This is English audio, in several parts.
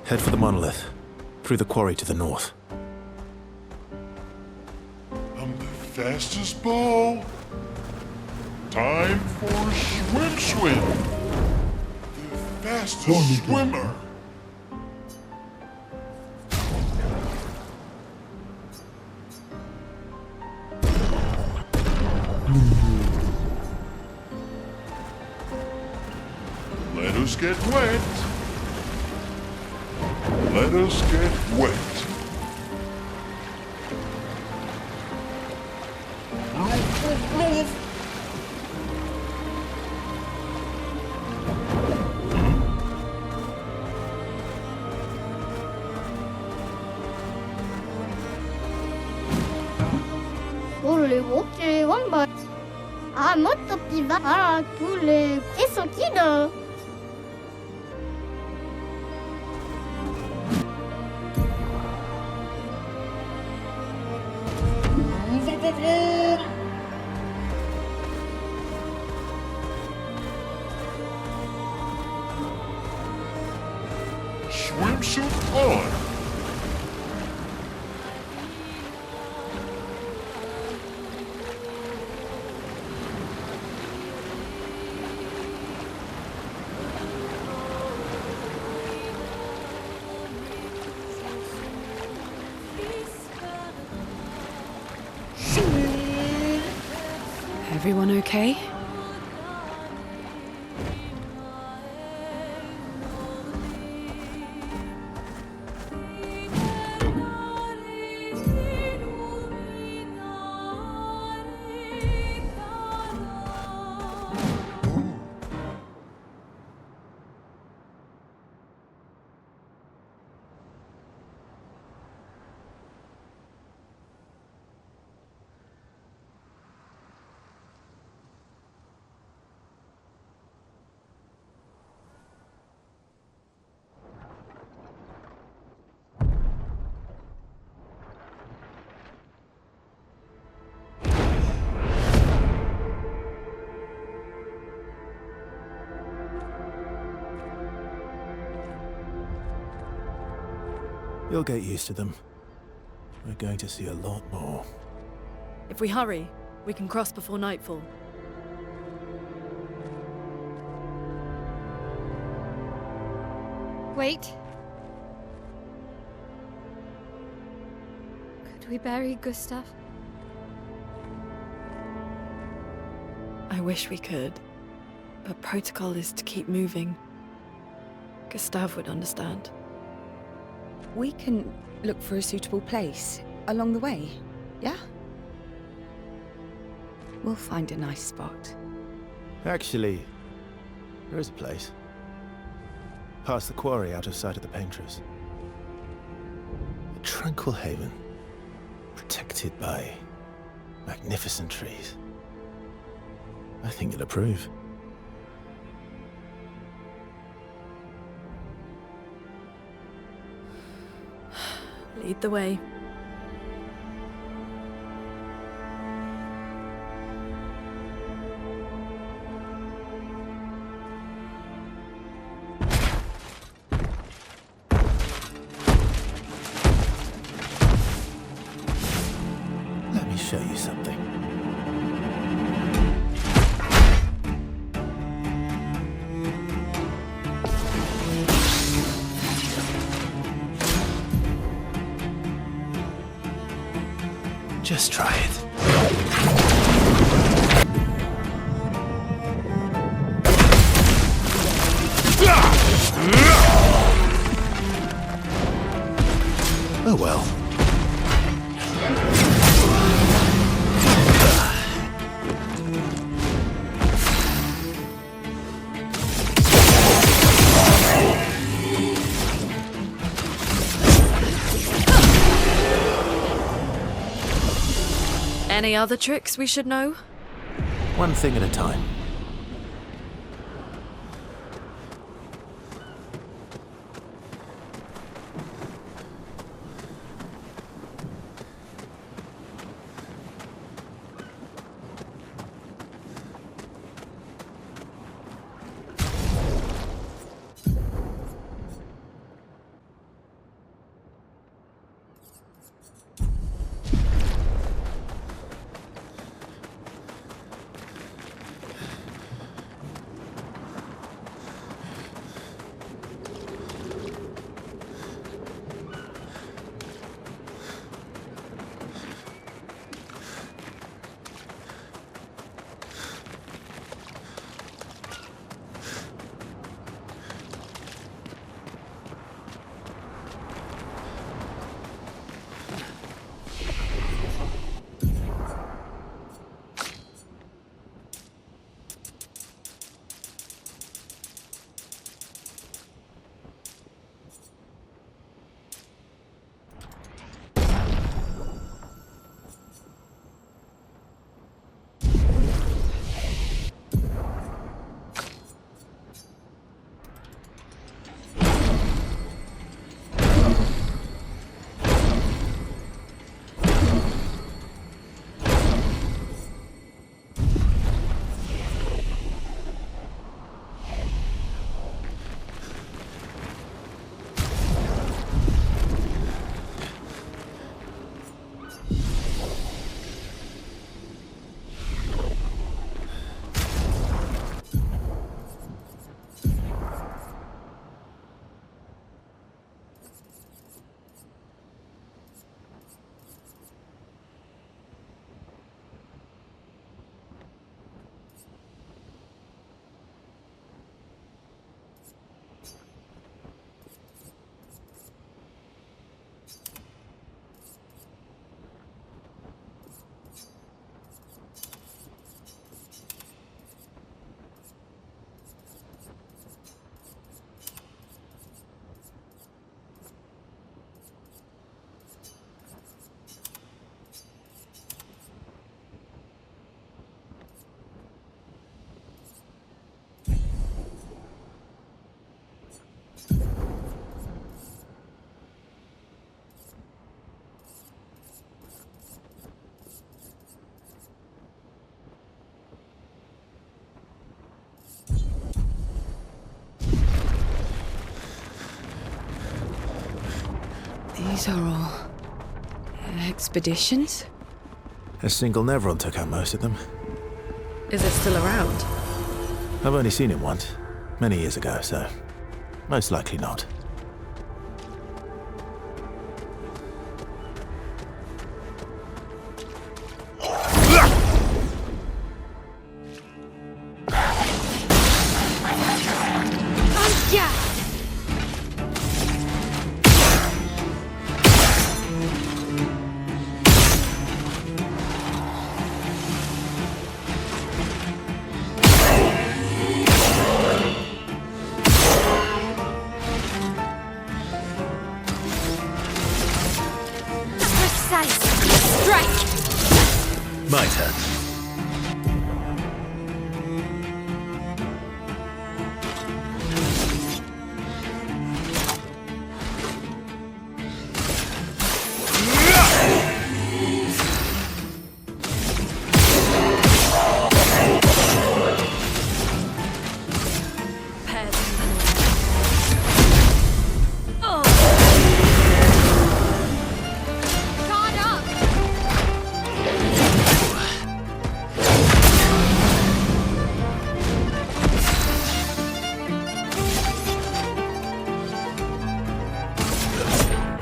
Head for the monolith, through the quarry to the north. I'm the fastest ball. Time for a swim. The fastest swimmer. Let us get wet. Let us get wet. molto più a tulle e sochino. Swimsuit on. Everyone okay? You'll get used to them. We're going to see a lot more. If we hurry, we can cross before nightfall. Wait. Could we bury Gustav? I wish we could, but protocol is to keep moving. Gustav would understand. We can look for a suitable place along the way, yeah? We'll find a nice spot. Actually, there is a place. Past the quarry, out of sight of the Paintress. A tranquil haven, protected by magnificent trees. I think you'll approve. Lead the way. Let me show you something. Just try it. Oh well. Any other tricks we should know? One thing at a time. These are all expeditions? A single Nevron took out most of them. Is it still around? I've only seen it once, many years ago, so most likely not. My turn.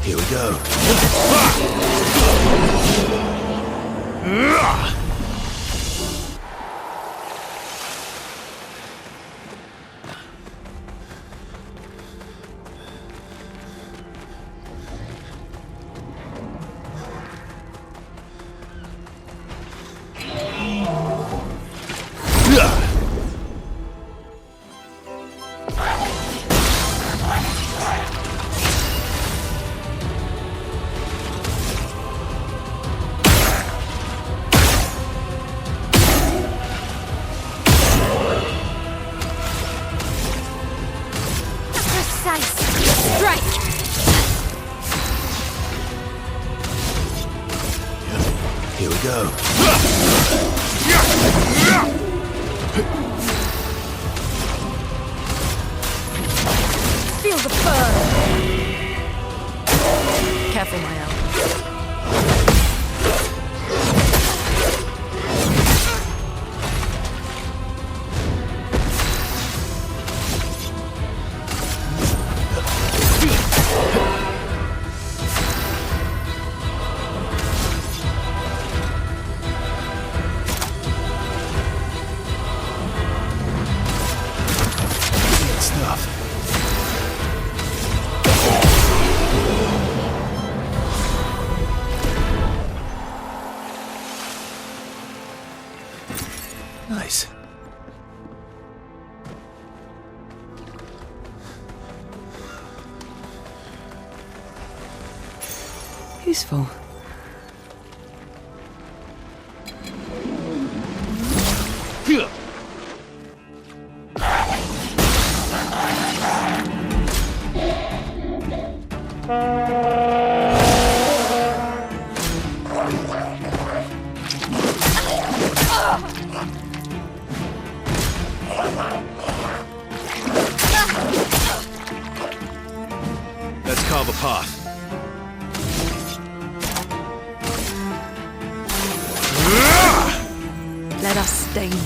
Here we go. Here we go. Feel the burn! Careful, my elf. Nice. Useful. Let's carve a path. Let us stain them.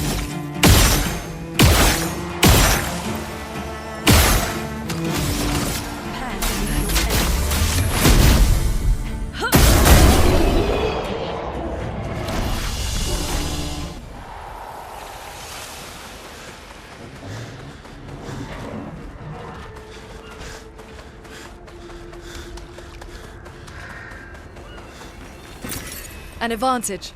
An advantage.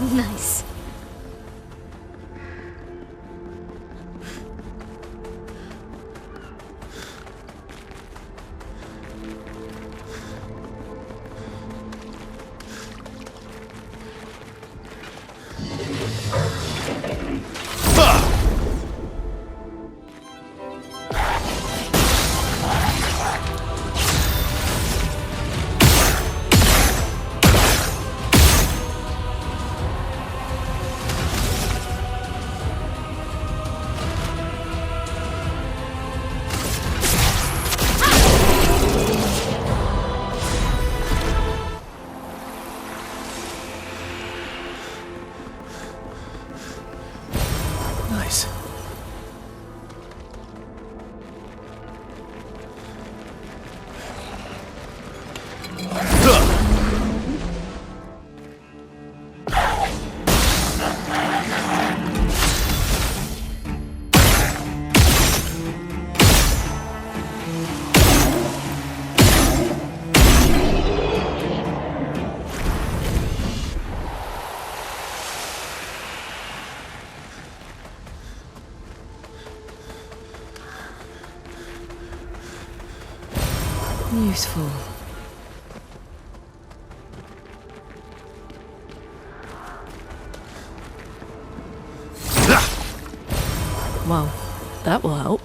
Nice. Nice. Useful. Well, that will help.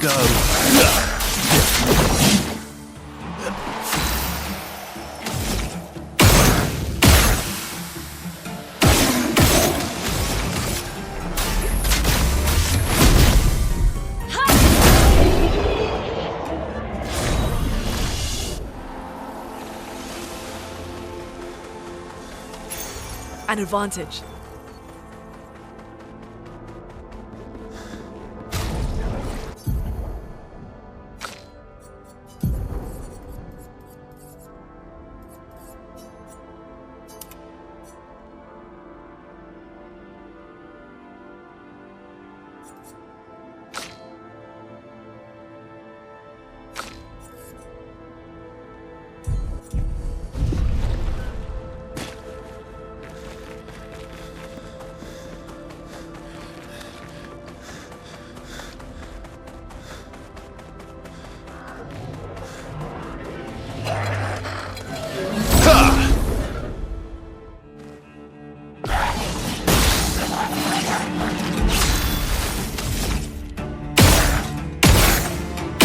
go. An advantage.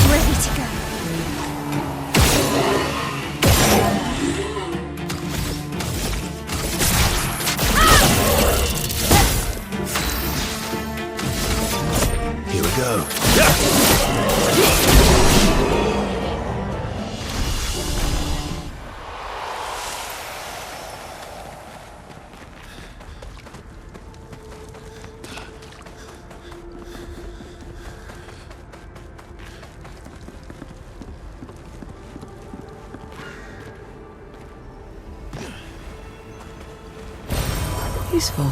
Ready to go. Here we go. Useful.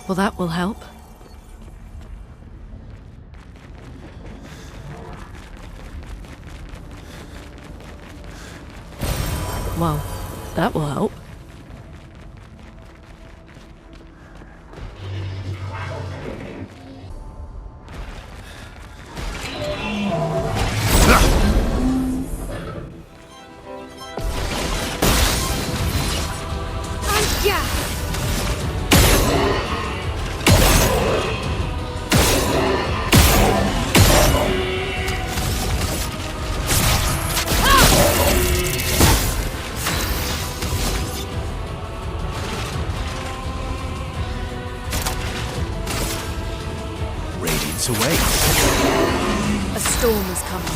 Well, that will help. Well, that will help. Away. A storm is coming.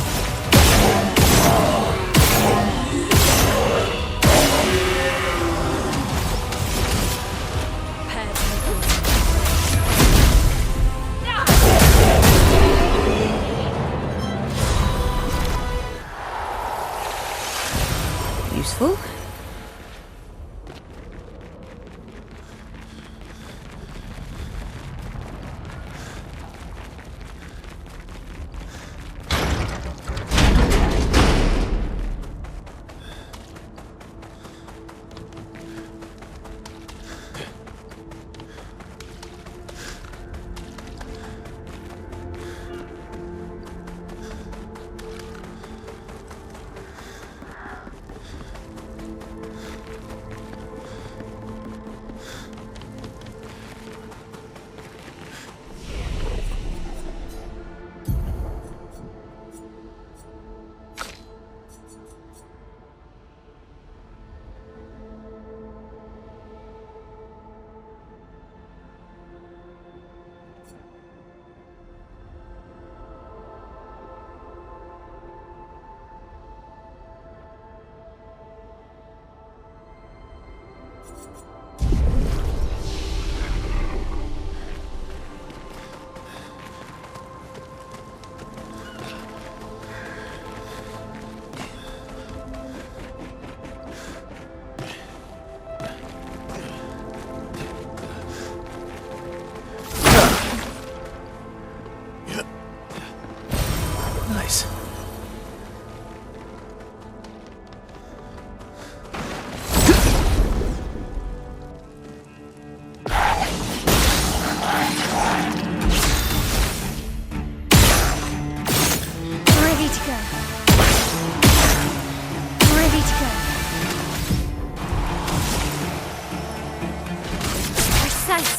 Precise.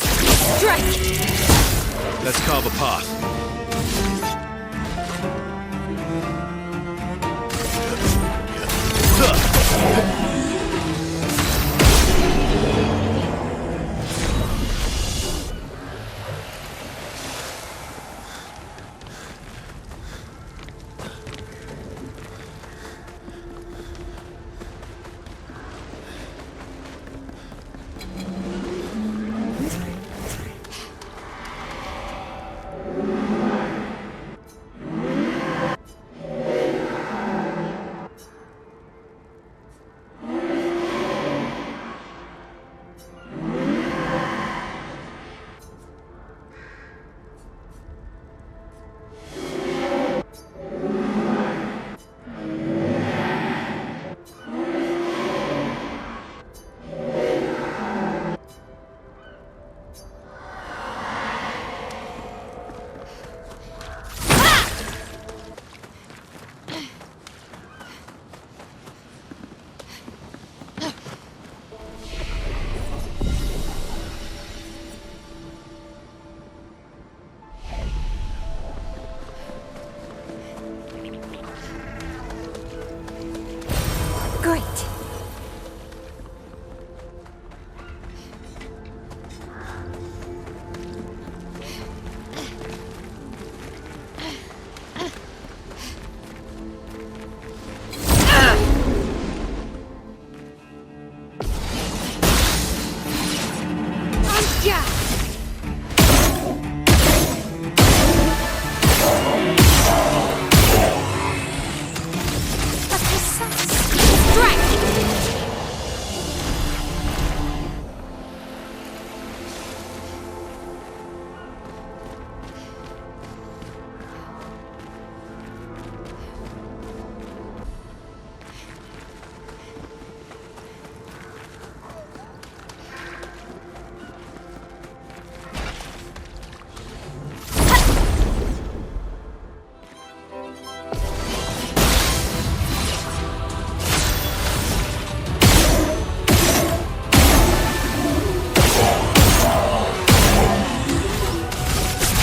Strike. Let's carve a path. Great. Yeah. A precise strike.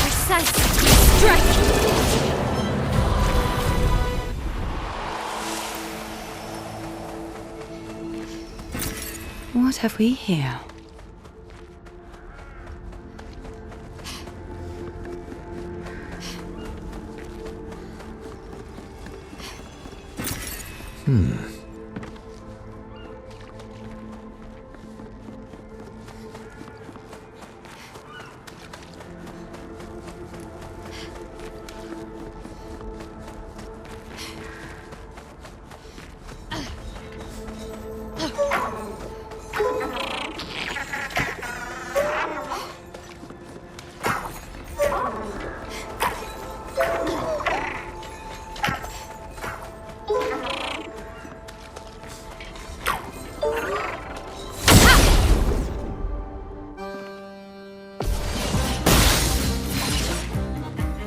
Precise strike. What have we here?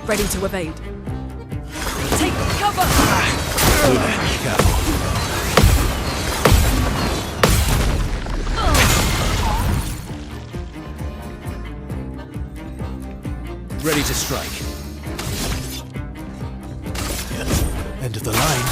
Ready to evade. Take cover! Ready to strike. End of the line.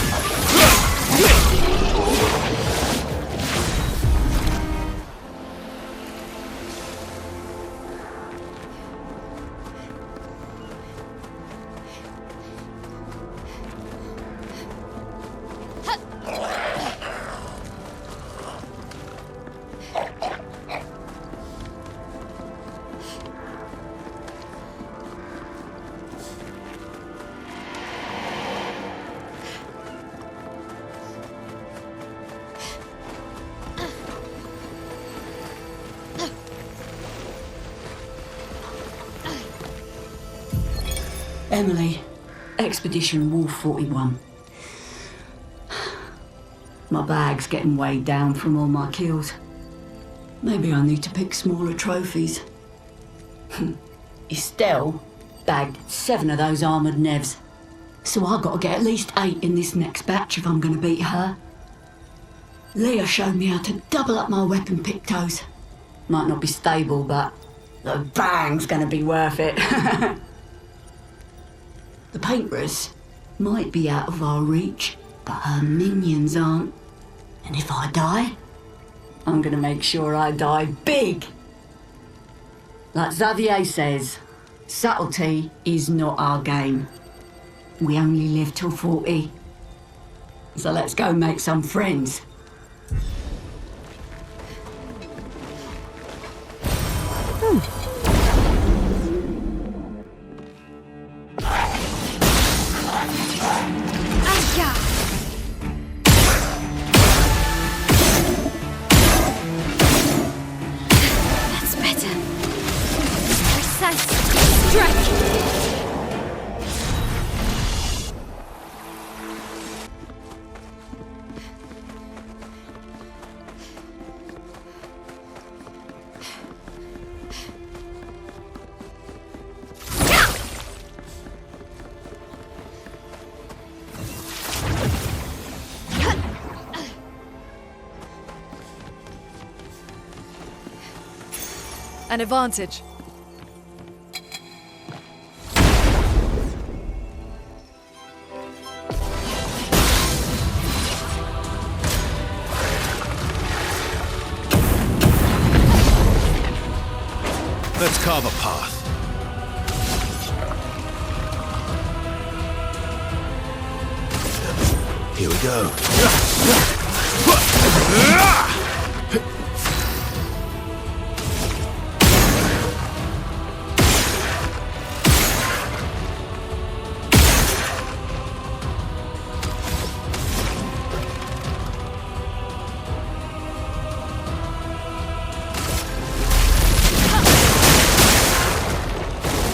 Emily, Expedition Wolf 41. My bag's getting weighed down from all my kills. Maybe I need to pick smaller trophies. Estelle bagged 7 of those armoured nevs. So I've got to get at least 8 in this next batch if I'm going to beat her. Leah showed me how to double up my weapon pictos. Might not be stable, but The bang's gonna be worth it. The Paintress might be out of our reach, but her minions aren't. And if I die, I'm gonna make sure I die big. Like Xavier says, subtlety is not our game. We only live till 40. So let's go make some friends. Aya! That's better. Precise. Strike! An advantage. Let's carve a path. Here we go.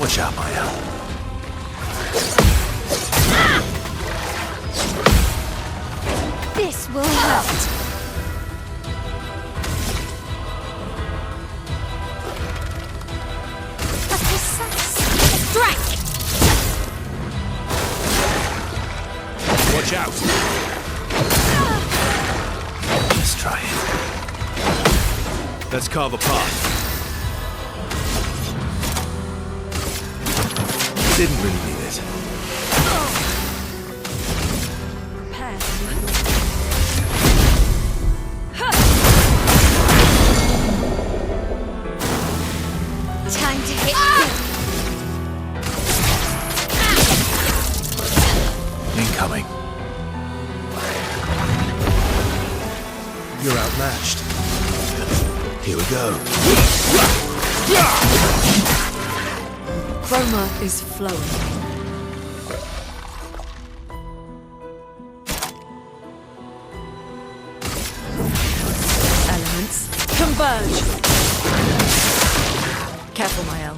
Watch out, Maya. This will hurt. A precise strike. Watch out. Let's try it. Let's carve a path. Didn't really need it. Prepare. Time to hit. Incoming. You're outmatched. Here we go. Chroma is flowing. Elements converge. Careful, Mael.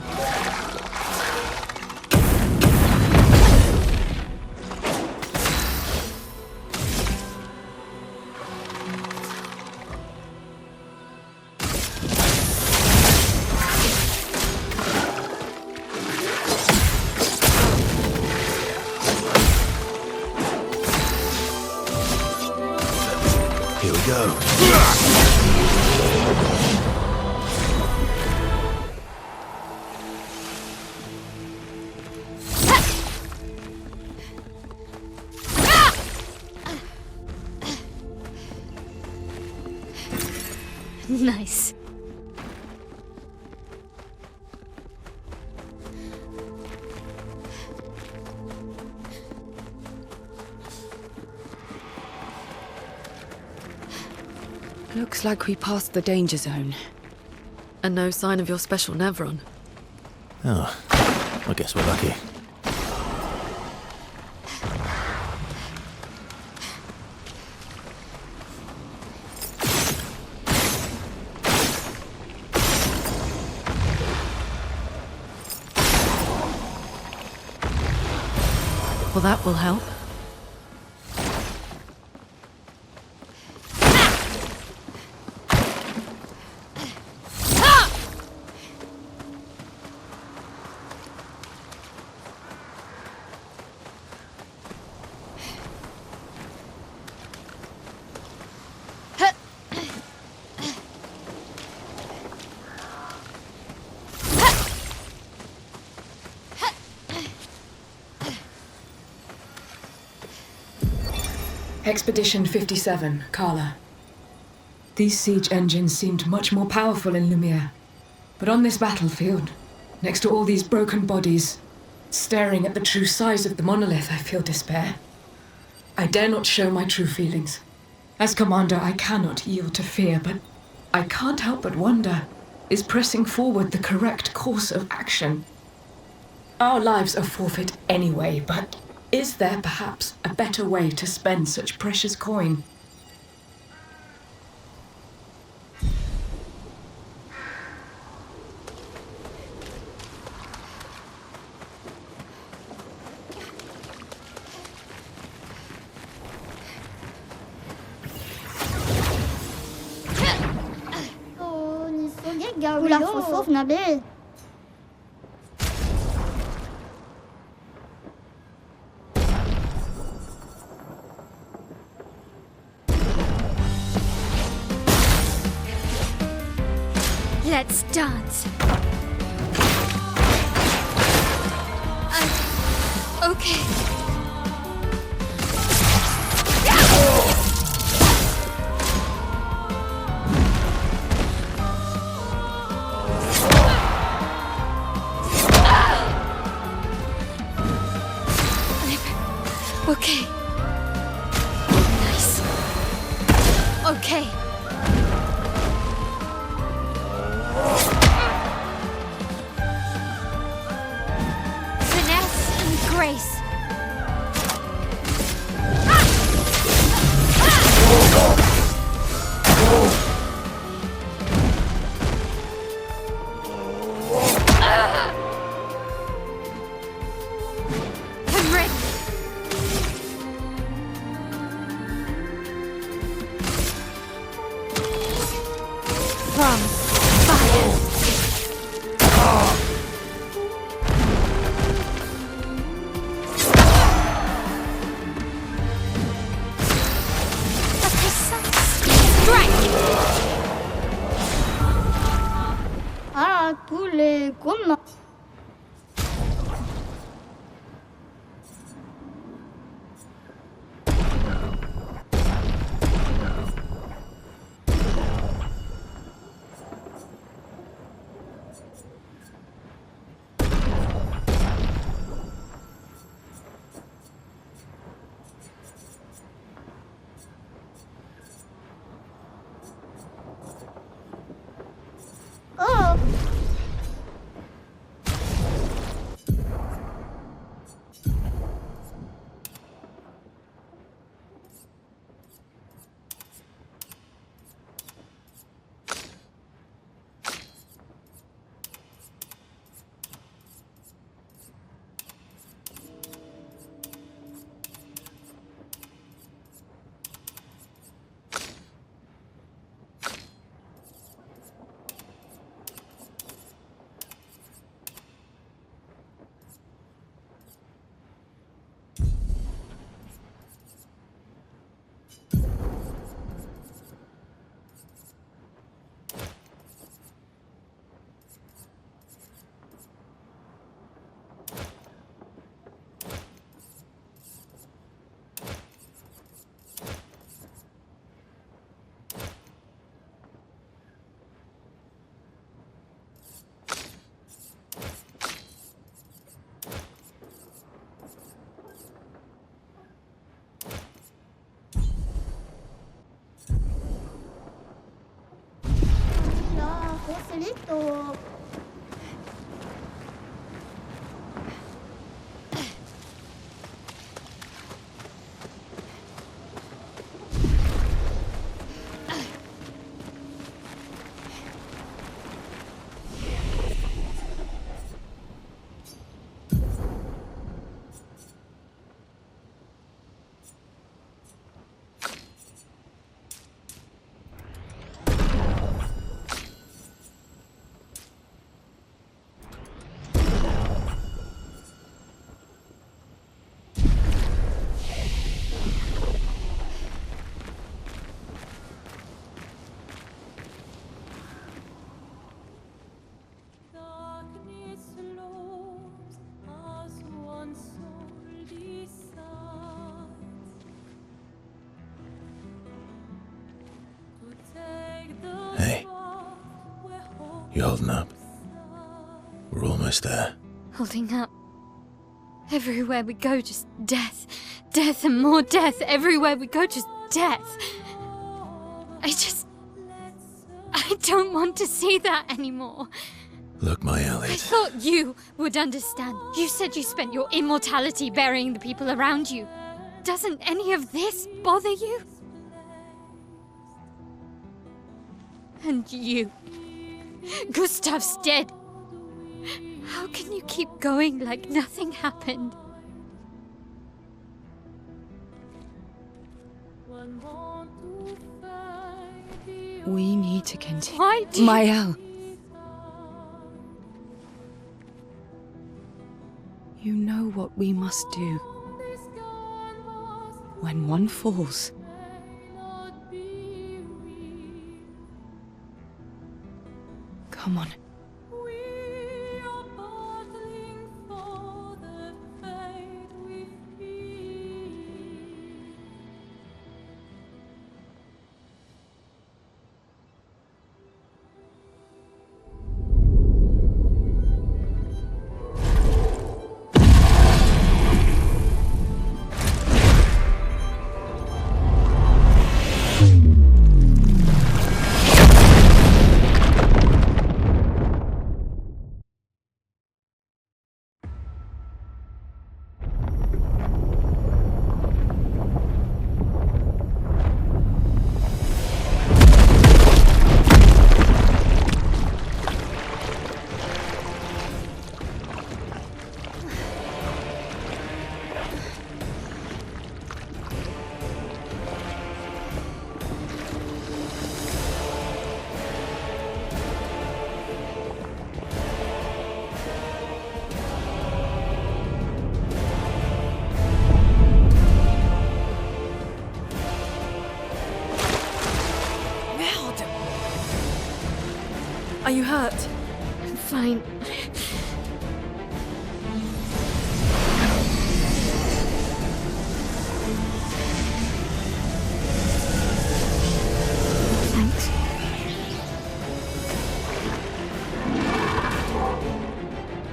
Here we go. Nice. Looks like we passed the danger zone. And no sign of your special Nevron. Oh, I guess we're lucky. Well, that will help. Expedition 57, Carla. These siege engines seemed much more powerful in Lumiere. But on this battlefield, next to all these broken bodies, staring at the true size of the monolith, I feel despair. I dare not show my true feelings. As commander, I cannot yield to fear, but I can't help but wonder, is pressing forward the correct course of action? Our lives are forfeit anyway, but is there perhaps a better way to spend such precious coin? Ular får nabil. Let's dance. Okay. Okay. Nice. Okay. Finesse and grace. I'm ready. From fire. A precise strike. Ah, tous les commandes. Oh. Joselito. You holding up? We're almost there. Holding up. Everywhere we go, just death. Death and more death. Everywhere we go, just death. I don't want to see that anymore. Look, my I Elliot. thought you would understand. You said you spent your immortality burying the people around you. Doesn't any of this bother you? And you. Gustav's dead. How can you keep going like nothing happened? We need to continue. Why do you... Mael. You know what we must do. When one falls, come on. Are you hurt? I'm fine. Thanks.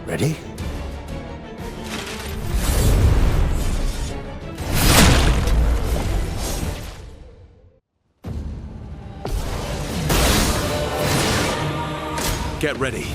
Ready? Get ready.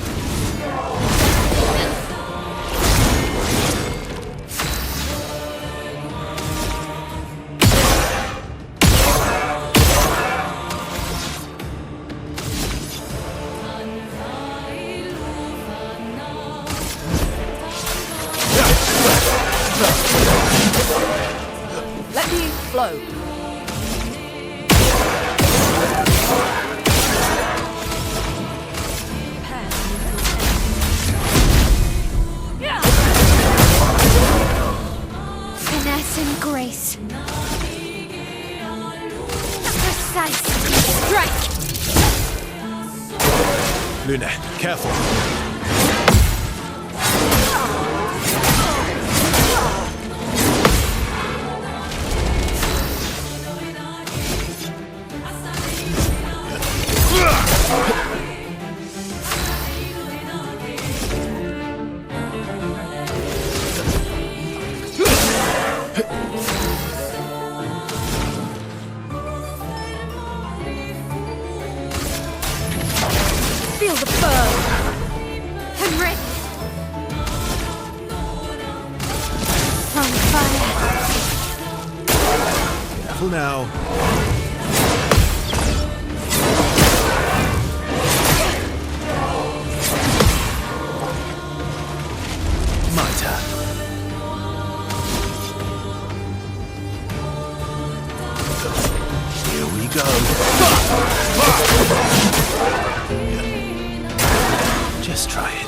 Let me flow. Finesse and grace. Precise. Strike. Luna, careful. Feel the burn. I'm ready. On fire. Careful now. My turn. Here we go. Just try it.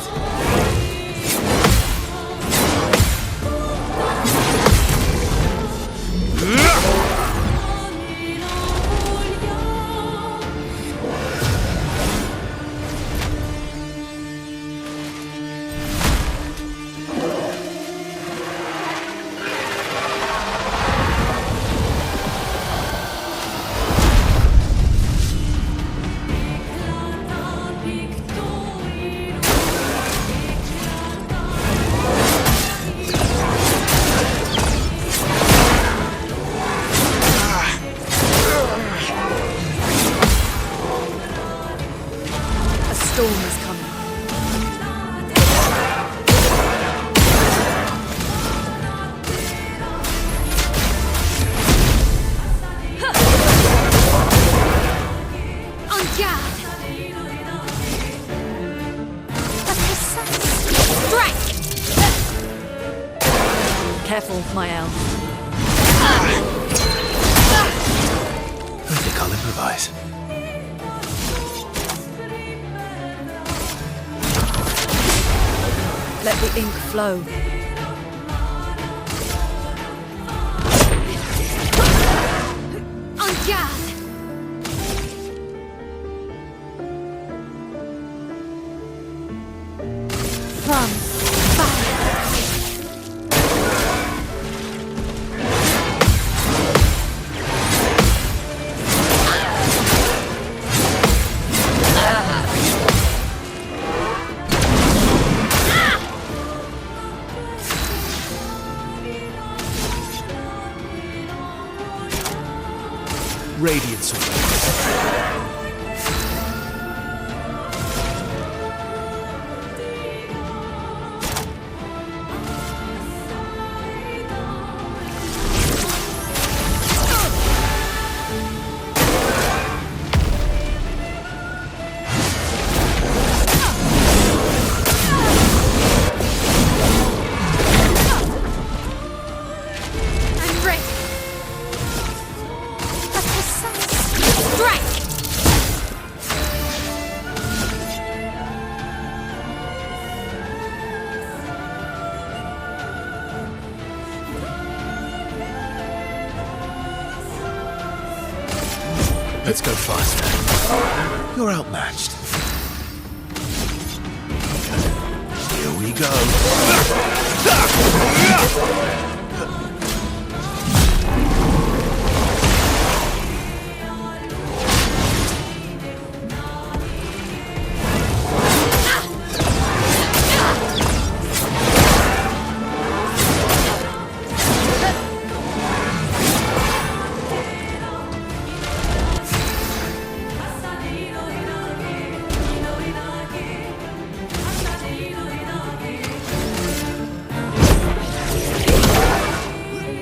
Careful, Mael. I think I'll improvise. Let the ink flow. En garde! From fire. Radiant sword. I'm ready. A precise strike! Let's go faster. You're outmatched. Here we go.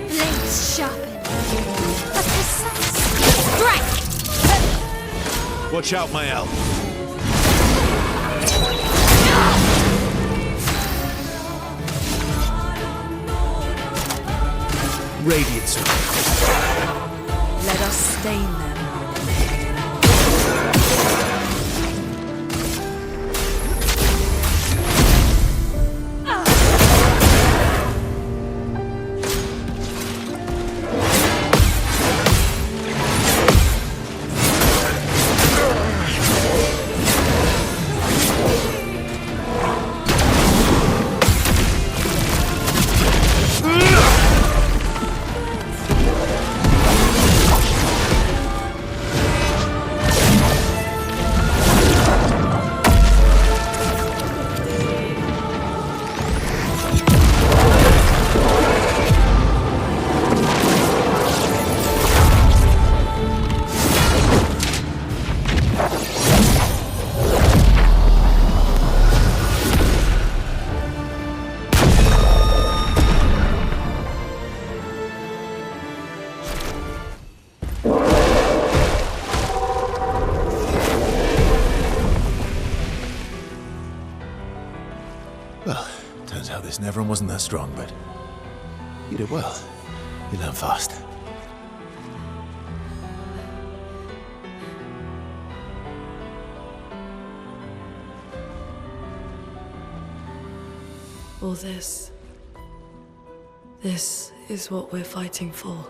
Blades sharpen. A precise strike! Watch out, Mael. Radiant sword. Let us stain them. Well, turns out this Neveron wasn't that strong, but you did well. You learn fast. All this. This is what we're fighting for.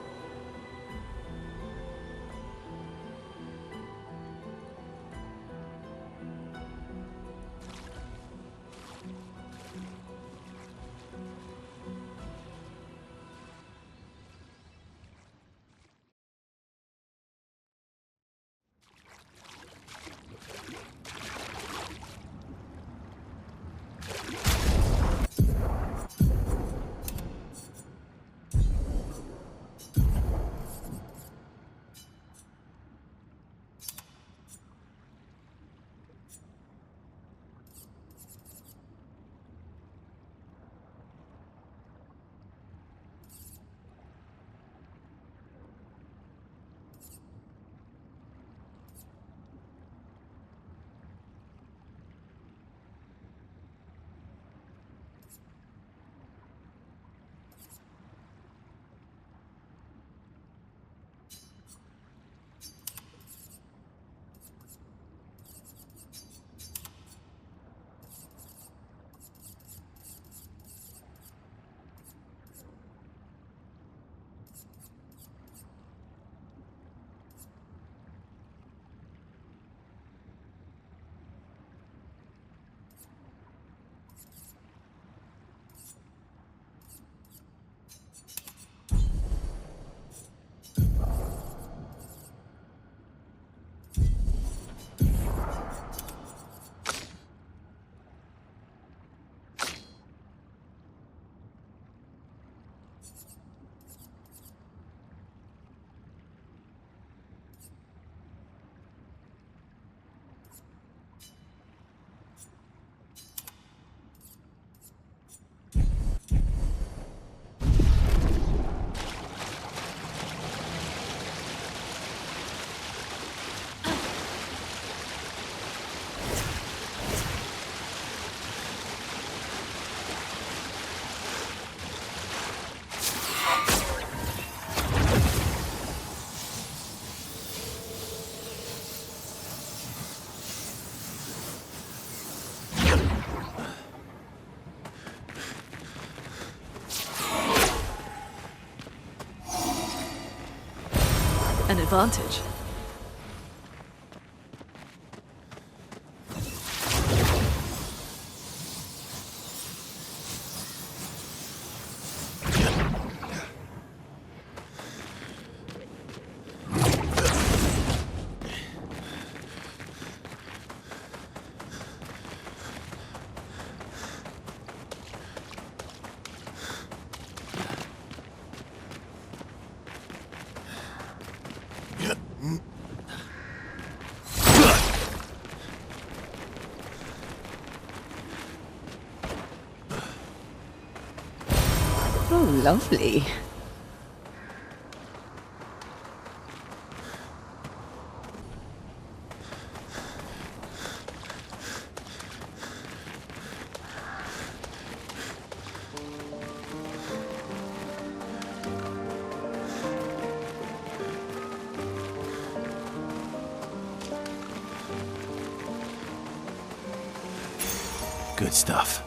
an advantage. Oh, lovely. Good stuff.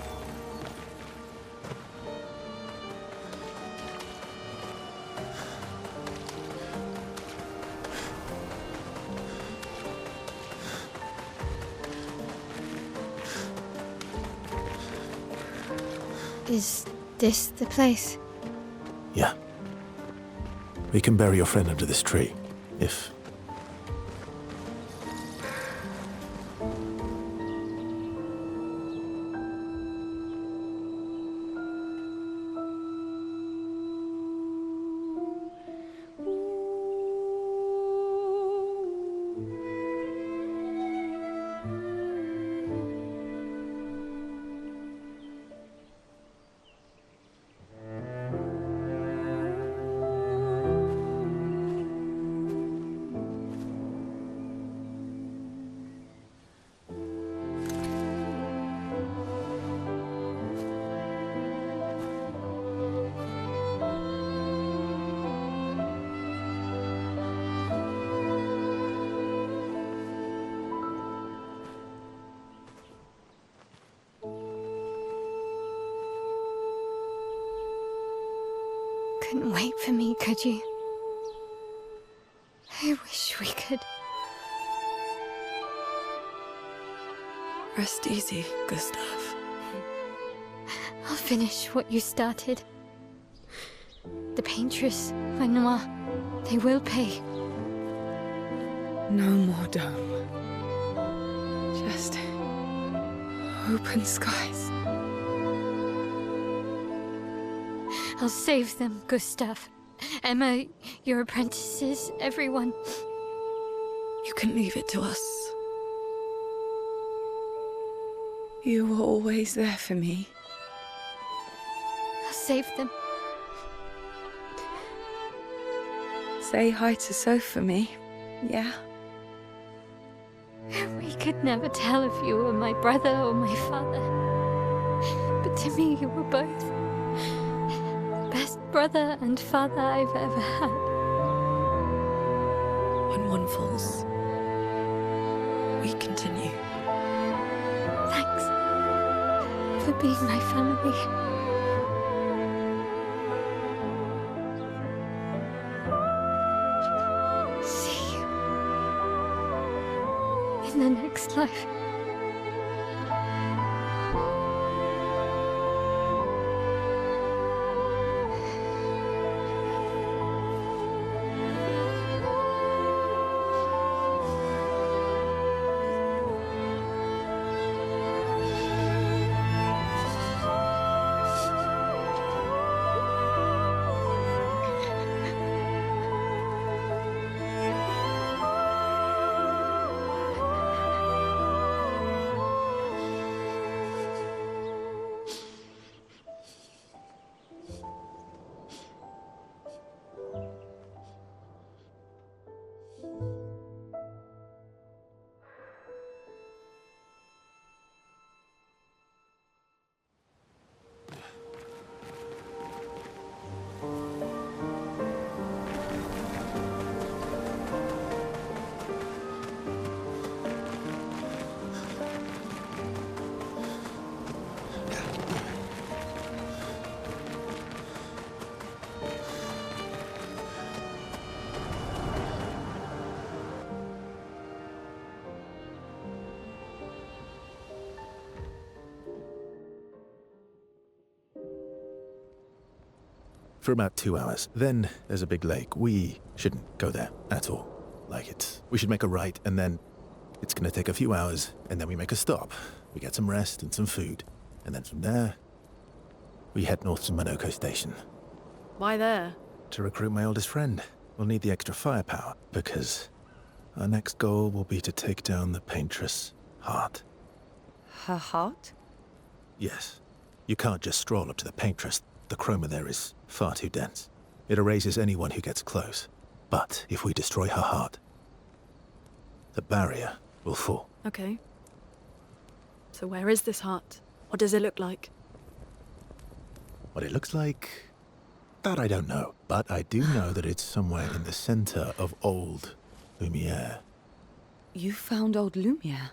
Is this the place? Yeah. We can bury your friend under this tree, if... Couldn't wait for me, could you? I wish we could. Rest easy, Gustav. I'll finish what you started. The Paintress, Renoir, they will pay. No more dome. Just open skies. I'll save them, Gustav. Emma, your apprentices, everyone. You can leave it to us. You were always there for me. I'll save them. Say hi to Soph for me, yeah? We could never tell if you were my brother or my father. But to me, you were both. Best brother and father I've ever had. When one falls, we continue. Thanks for being my family. See you in the next life. for about 2 hours. Then there's a big lake. We shouldn't go there at all. We should make a right, and then it's gonna take a few hours, and then we make a stop. We get some rest and some food. And then from there, we head north to Minoko Station. Why there? To recruit my oldest friend. We'll need the extra firepower, because our next goal will be to take down the Paintress heart. Her heart? Yes. You can't just stroll up to the Paintress. The chroma there is far too dense. It erases anyone who gets close. But if we destroy her heart, the barrier will fall. Okay. So where is this heart? What does it look like? What it looks like, that I don't know. But I do know that it's somewhere in the center of old Lumiere. You found old Lumiere?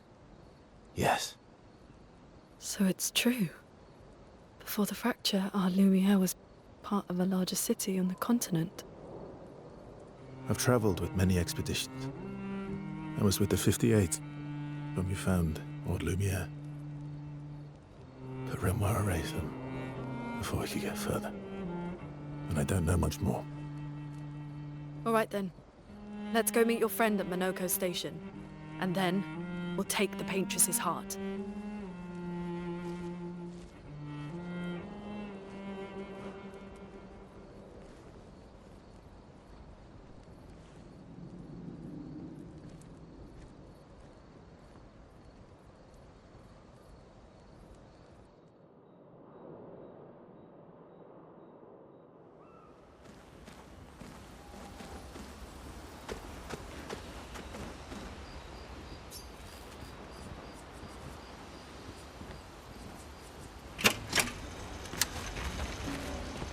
Yes. So it's true. Before the fracture, our Lumiere was part of a larger city on the continent. I've traveled with many expeditions. I was with the 58th when we found old Lumiere. But Renoir erased them before we could get further. And I don't know much more. All right then. Let's go meet your friend at Minoko Station. And then, we'll take the Paintress's heart.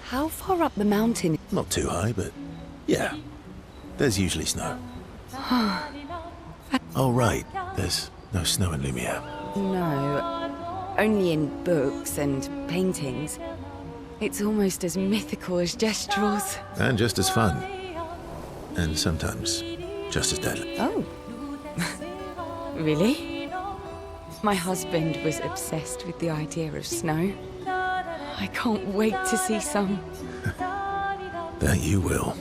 How far up the mountain? Not too high, but yeah. There's usually snow. Oh, right. There's no snow in Lumiere. No, only in books and paintings. It's almost as mythical as Gestrels. And just as fun. And sometimes just as deadly. Oh. Really? My husband was obsessed with the idea of snow. I can't wait to see some. That you will.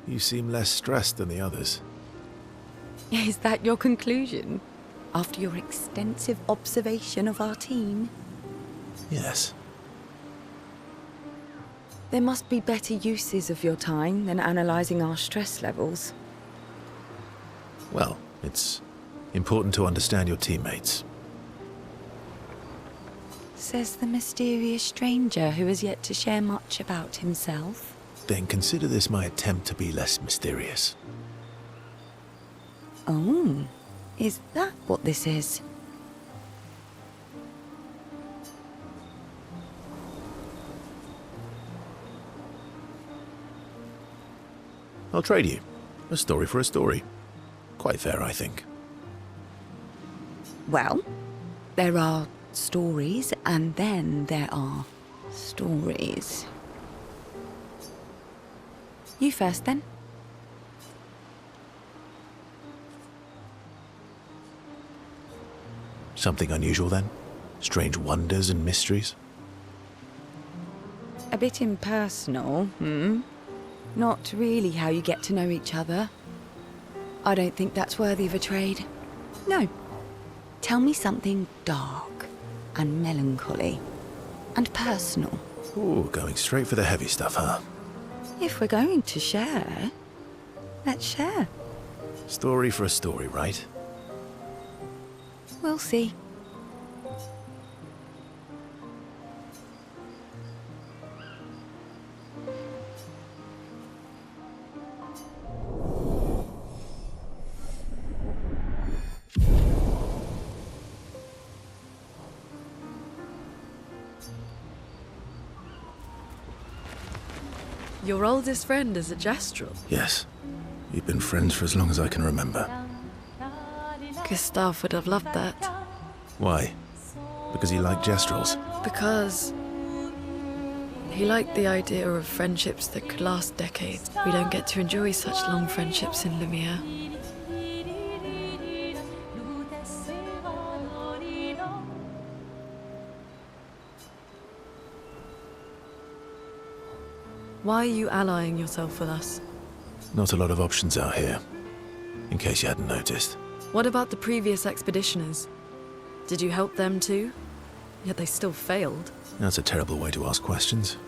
You seem less stressed than the others. Is that your conclusion? After your extensive observation of our team? Yes. There must be better uses of your time than analysing our stress levels. Well, it's important to understand your teammates. Says the mysterious stranger who has yet to share much about himself. Then consider this my attempt to be less mysterious. Oh, is that what this is? I'll trade you. A story for a story. Quite fair, I think. Well, there are stories, and then there are stories. You first, then. Something unusual, then? Strange wonders and mysteries? A bit impersonal, Not really how you get to know each other. I don't think that's worthy of a trade. No. Tell me something dark and melancholy and personal. Ooh, going straight for the heavy stuff, huh? If we're going to share, let's share. Story for a story, right? We'll see. Your oldest friend is a Gestrel. Yes. We've been friends for as long as I can remember. Gustav would have loved that. Why? Because he liked Gestrels? Because He liked the idea of friendships that could last decades. We don't get to enjoy such long friendships in Lumiere. Why are you allying yourself with us? Not a lot of options out here, in case you hadn't noticed. What about the previous expeditioners? Did you help them too? Yet they still failed. That's a terrible way to ask questions.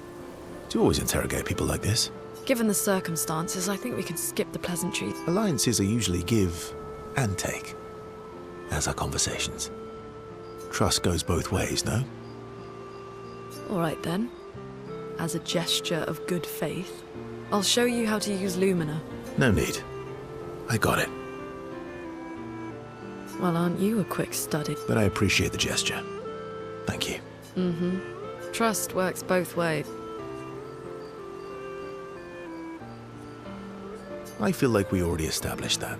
Do you always interrogate people like this? Given the circumstances, I think we can skip the pleasantries. Alliances are usually give and take, as are conversations. Trust goes both ways, no? All right then. As a gesture of good faith, I'll show you how to use Lumina. No need. I got it. Well, aren't you a quick study? But I appreciate the gesture. Thank you. Mm-hmm. Trust works both ways. I feel like we already established that.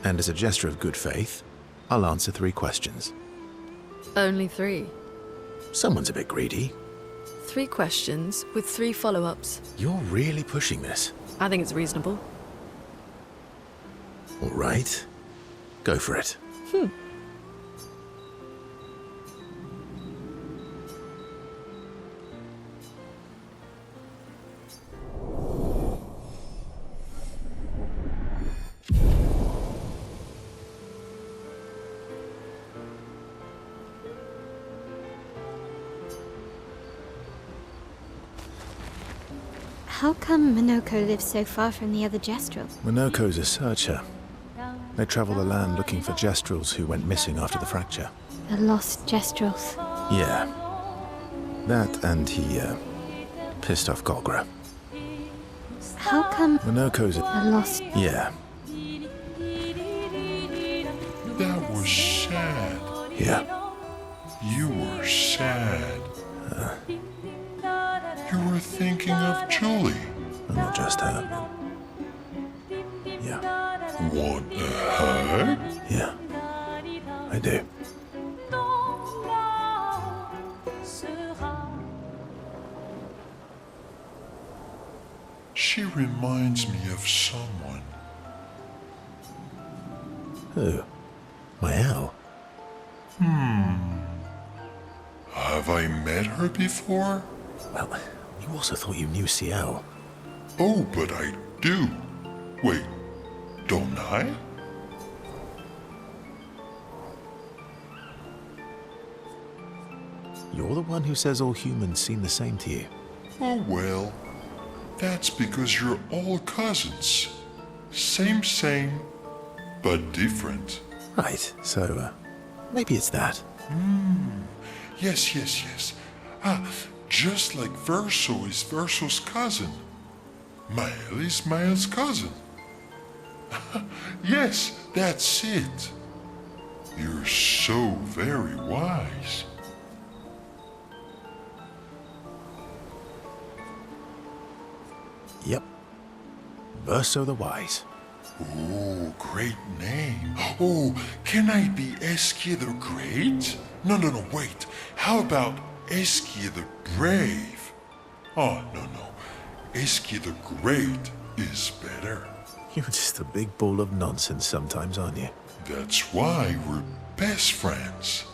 And as a gesture of good faith, I'll answer 3 questions. Only 3. Someone's a bit greedy. 3 questions with 3 follow-ups. You're really pushing this. I think it's reasonable. All right. Go for it. How come Minoko lives so far from the other Gestrel? Minoko's a searcher. They travel the land looking for Gestrels who went missing after the fracture. The lost Gestrels. Yeah. That and he, pissed off Golgra. How come Minoko's a... the lost... Yeah. That was sad. Yeah. You were sad. You were thinking of Julie. And not just her. Yeah. Want a hug? Yeah. I do. She reminds me of someone. Who? My owl? Have I met her before? Well, you also thought you knew CL. Oh, but I do. Wait, don't I? You're the one who says all humans seem the same to you. Oh, well, that's because you're all cousins. Same, but different. Right, so, maybe it's that. Yes. Just like Verso is Verso's cousin. Mael is Mael's cousin. Yes, that's it. You're so very wise. Yep. Verso the Wise. Oh, great name. Oh, can I be Eskia the Great? No, wait. How about Eskia the Brave? Oh, no. Eskia the Great is better. You're just a big ball of nonsense sometimes, aren't you? That's why we're best friends.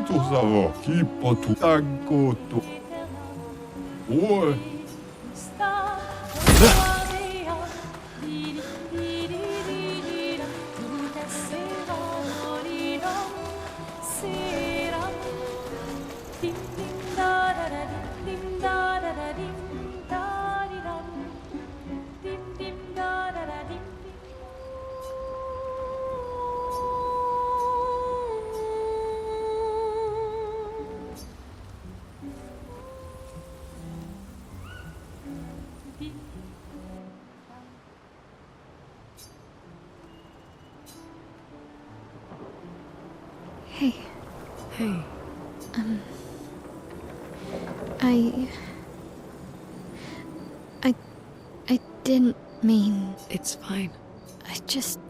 Tout ça va, qui pas tout à côté. Ouais. Hey. Hey. I didn't mean... It's fine. I just...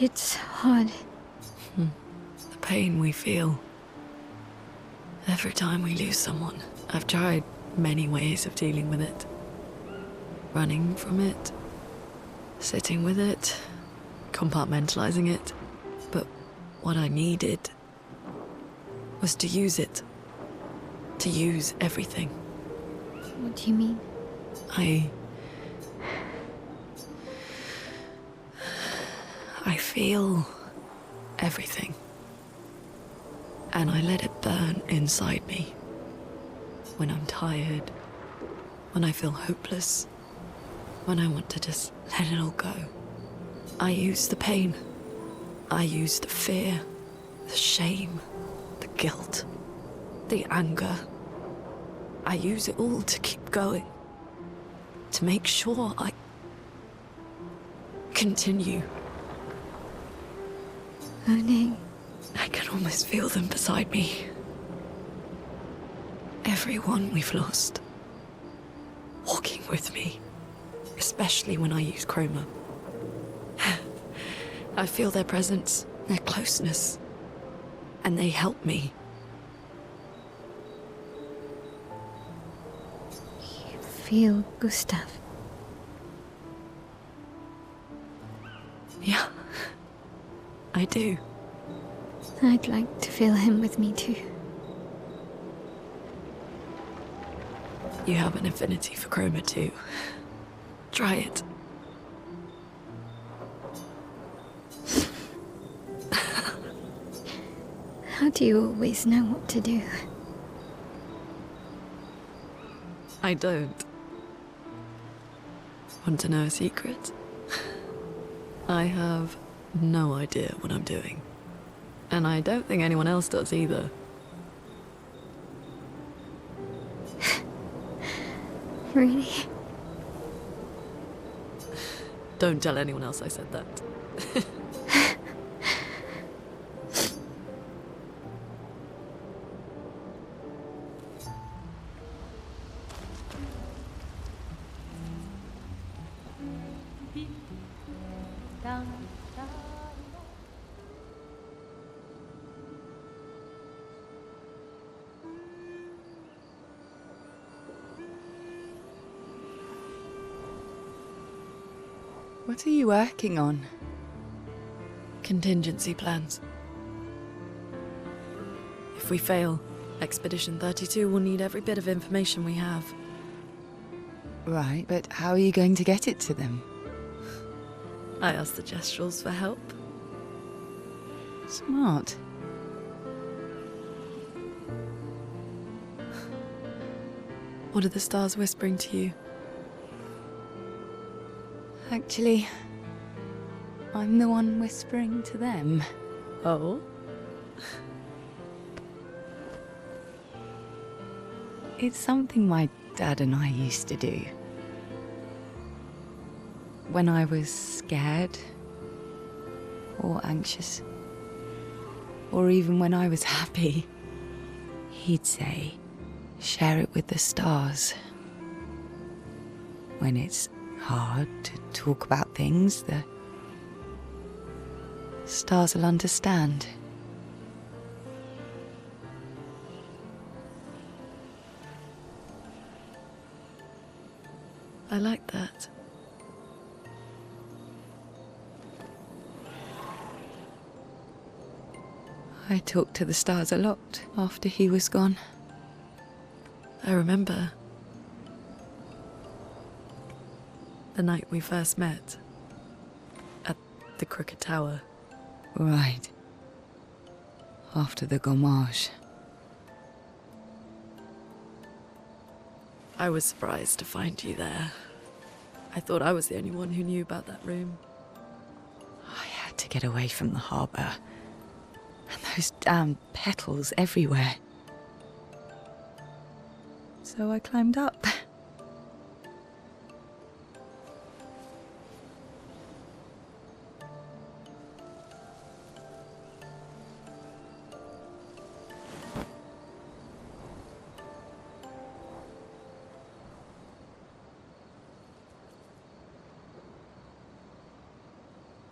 It's hard. The pain we feel every time we lose someone. I've tried many ways of dealing with it. Running from it, sitting with it, compartmentalizing it. But what I needed was to use it. To use everything. What do you mean? I feel everything. And I let it burn inside me. When I'm tired, when I feel hopeless, when I want to just let it all go. I use the pain. I use the fear, the shame, the guilt, the anger. I use it all to keep going. To make sure I continue. Moaning. I can almost feel them beside me. Everyone we've lost. Walking with me. Especially when I use chroma. I feel their presence, their closeness. And they help me. You feel Gustav? Yeah. I do. I'd like to feel him with me too. You have an affinity for chroma too. Try it. How do you always know what to do? I don't. Want to know a secret? I have no idea what I'm doing. And I don't think anyone else does either. Really? Don't tell anyone else I said that. What are you working on? Contingency plans. If we fail, Expedition 32 will need every bit of information we have. Right, but how are you going to get it to them? I asked the Gestrals for help. Smart. What are the stars whispering to you? Actually, I'm the one whispering to them. Oh? It's something my dad and I used to do. When I was scared, or anxious, or even when I was happy, he'd say, share it with the stars. When it's hard to talk about things, the stars will understand. I like that. I talked to the stars a lot after he was gone. I remember the night we first met at the Crooked Tower. Right. After the gommage. I was surprised to find you there. I thought I was the only one who knew about that room. I had to get away from the harbour. And those damn petals everywhere. So I climbed up.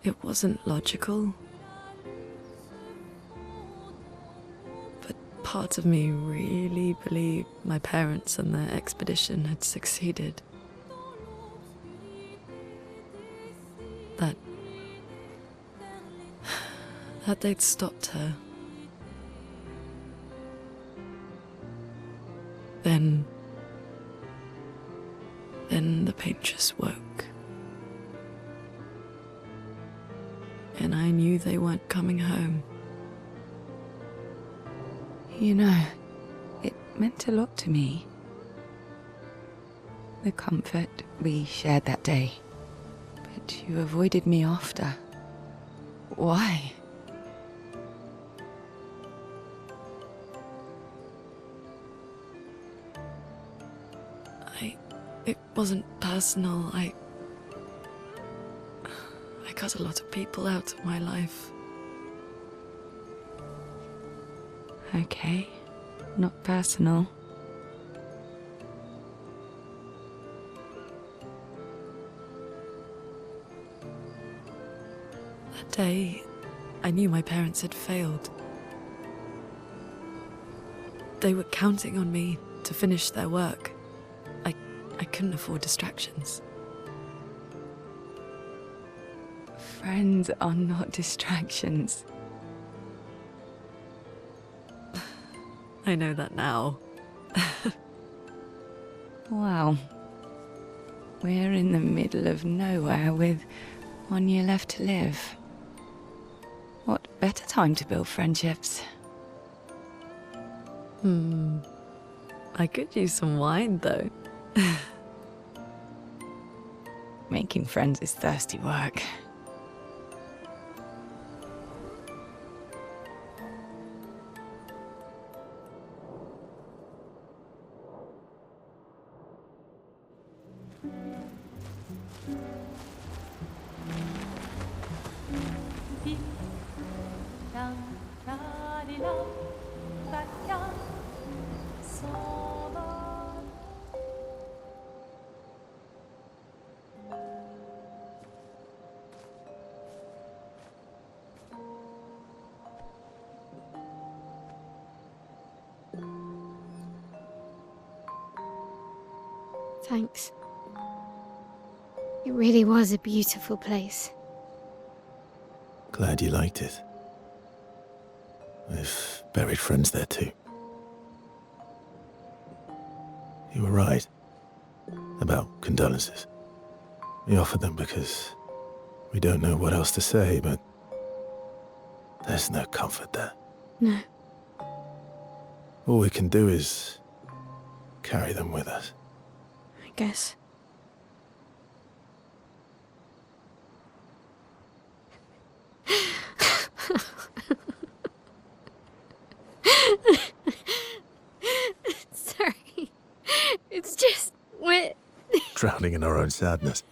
It wasn't logical. But parts of me really believed my parents and their expedition had succeeded. That they'd stopped her. Then the Paintress woke. And I knew they weren't coming home. You know, it meant a lot to me. The comfort we shared that day. But you avoided me after. Why? It wasn't personal. I cut a lot of people out of my life. Okay, not personal. That day, I knew my parents had failed. They were counting on me to finish their work. I couldn't afford distractions. Friends are not distractions. I know that now. Wow. We're in the middle of nowhere with 1 year left to live. What better time to build friendships? I could use some wine, though. Making friends is thirsty work. Thanks. It really was a beautiful place. Glad you liked it. We've buried friends there too. You were right about condolences. We offered them because we don't know what else to say, but there's no comfort there. No. All we can do is carry them with us. I guess. Sorry. It's just we're Drowning in our own sadness.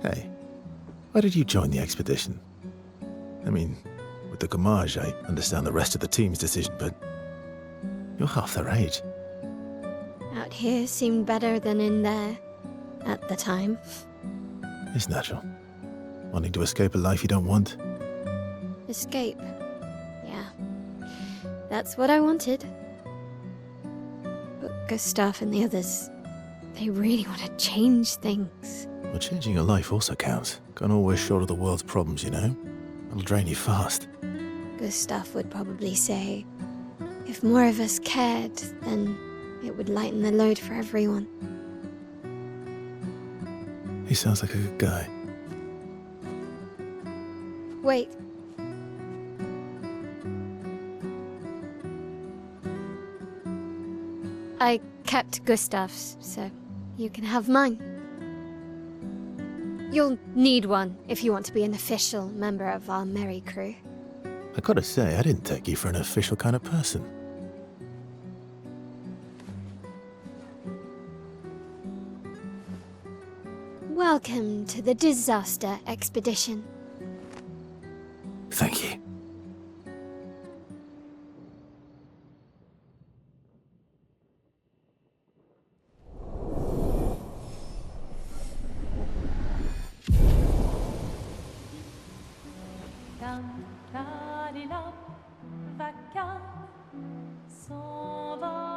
Hey, why did you join the expedition? I mean, with the Gommage, I understand the rest of the team's decision, but you're half their age. out here seemed better than in there at the time. It's natural. Wanting to escape a life you don't want. Escape. Yeah. That's what I wanted. But Gustav and the others, they really want to change things. Well, changing your life also counts. Can't always shoulder the world's problems, you know? It'll drain you fast. Gustav would probably say, if more of us cared, then it would lighten the load for everyone. He sounds like a good guy. Wait. I kept Gustav's, so you can have mine. You'll need one if you want to be an official member of our merry crew. I gotta say, I didn't take you for an official kind of person. Welcome to the disaster expedition. Thank you. Lam, la, li, lam, vaca, s'en va.